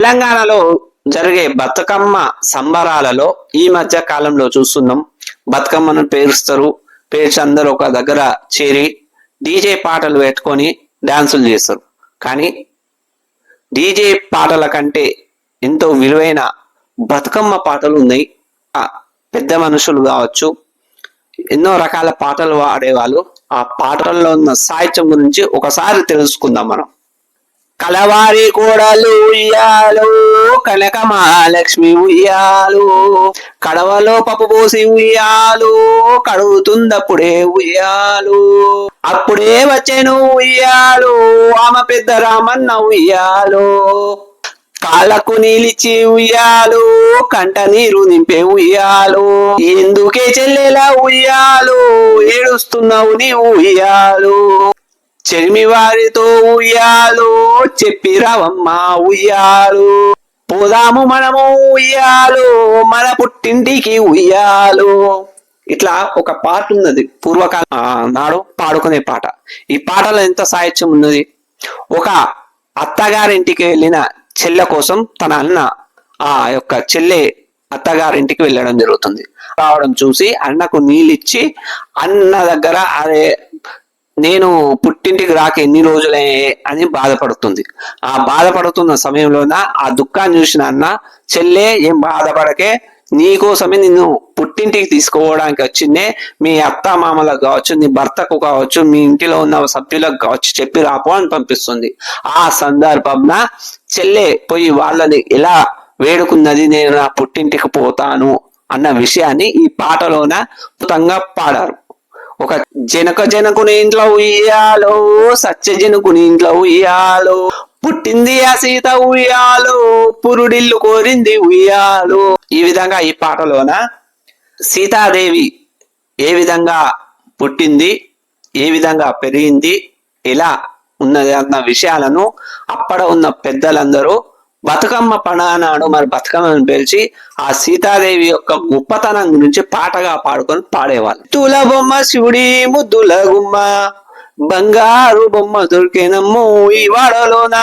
తెలంగాణలో జరిగే బతుకమ్మ సంబరాలలో ఈ మధ్య కాలంలో చూస్తున్నాం. బతుకమ్మను పేరుస్తారు. పేర్చి అందరూ ఒక దగ్గర చేరి డీజే పాటలు పెట్టుకొని డాన్సులు చేస్తారు. కానీ డీజే పాటల కంటే ఎంతో విలువైన బతుకమ్మ పాటలు ఉన్నాయి. పెద్ద మనుషులు కావచ్చు, ఎన్నో రకాల పాటలు పాడేవాళ్ళు. ఆ పాటల్లో ఉన్న సాహిత్యం గురించి ఒకసారి తెలుసుకుందాం మనం. కలవారి కోడలు ఉయ్యాలు, కనక మహాలక్ష్మి ఉయ్యాలు, కడవలో పప్పు పోసి ఉయ్యాలు, కడుగుతుందప్పుడే ఉయ్యాలు, అప్పుడే వచ్చేను ఉయ్యాలు, ఆమె పెద్ద రామన్న ఉయ్యాలు, కాళ్ళకు నీలిచ్చి ఉయ్యాలు, కంట నీరు నింపే ఉయ్యాలు, ఎందుకే చెల్లెలా ఉయ్యాలు, ఏడుస్తున్నావు నీ ఉయ్యాలు, చెరిమి వారితో ఉయ్యాలు, చెప్పి రావమ్మ ఉయ్యాలు, పోదాము మనము ఉయ్యాలు, మన పుట్టింటికి ఉయ్యాలు. ఇట్లా ఒక పాట ఉన్నది, పూర్వకాల నాడు పాడుకునే పాట. ఈ పాటలో ఎంత సాహిత్యం ఉన్నది. ఒక అత్తగారింటికి వెళ్ళిన చెల్లె కోసం తన అన్న ఆ యొక్క చెల్లె అత్తగారింటికి వెళ్ళడం జరుగుతుంది. రావడం చూసి అన్నకు నీళ్ళిచ్చి అన్న దగ్గర అదే నేను పుట్టింటికి రాక ఎన్ని రోజులే అని బాధపడుతుంది. ఆ బాధపడుతున్న సమయంలోన ఆ దుఃఖాన్ని చూసిన అన్న, చెల్లె ఏం బాధపడకే, నీకోసమే నిన్ను పుట్టింటికి తీసుకోవడానికి వచ్చిందే, మీ అత్త మామలకు కావచ్చు, నీ భర్తకు కావచ్చు, మీ ఇంటిలో ఉన్న సభ్యులకు కావచ్చు చెప్పి రాపో అని పంపిస్తుంది. ఆ సందర్భంన చెల్లె పోయి వాళ్ళని ఎలా వేడుకున్నది, నేను నా పుట్టింటికి పోతాను అన్న విషయాన్ని ఈ పాటలోన అద్భుతంగా పాడారు. ఒక జనకుని ఇంట్లో ఉయ్యాలో, సత్య జనకుని ఇంట్లో ఉయ్యాలో, పుట్టింది ఆ సీత ఉయ్యాలో, పురుడిల్లు కోరింది ఉయ్యాలో. ఈ విధంగా ఈ పాటలోన సీతాదేవి ఏ విధంగా పుట్టింది, ఏ విధంగా పెరిగింది, ఎలా ఉన్నది అన్న విషయాలను అప్పడ ఉన్న పెద్దలందరూ బతుకమ్మ పండుగ నాడు మరి బతుకమ్మను పేల్చి ఆ సీతాదేవి యొక్క గొప్పతనం గురించి పాటగా పాడుకొని పాడేవాళ్ళు. తుల బొమ్మ శివుడి ముద్దుల గుమ్మ, బంగారు బొమ్మ దొరికేనమ్ము ఈ వాడలోన,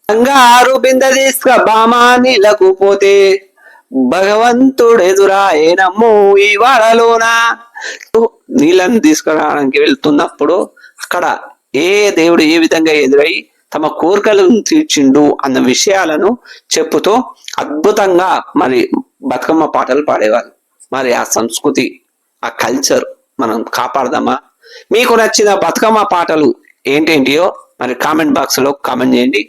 బంగారు బిందె తీసుక బామా నీళ్ళకు పోతే, భగవంతుడెదురాయేనమ్ము ఈ వాడలోన. నీళ్ళని తీసుకురావడానికి వెళ్తున్నప్పుడు అక్కడ ఏ దేవుడు ఏ విధంగా ఎదురై తమ కోరికలను తీర్చిండు అన్న విషయాలను చెప్పుతూ అద్భుతంగా మరి బతుకమ్మ పాటలు పాడేవారు. మరి ఆ సంస్కృతి, ఆ కల్చర్ మనం కాపాడదామా? మీకు నచ్చిన బతుకమ్మ పాటలు ఏంటేంటియో మరి కామెంట్ బాక్స్ లో కామెంట్ చేయండి.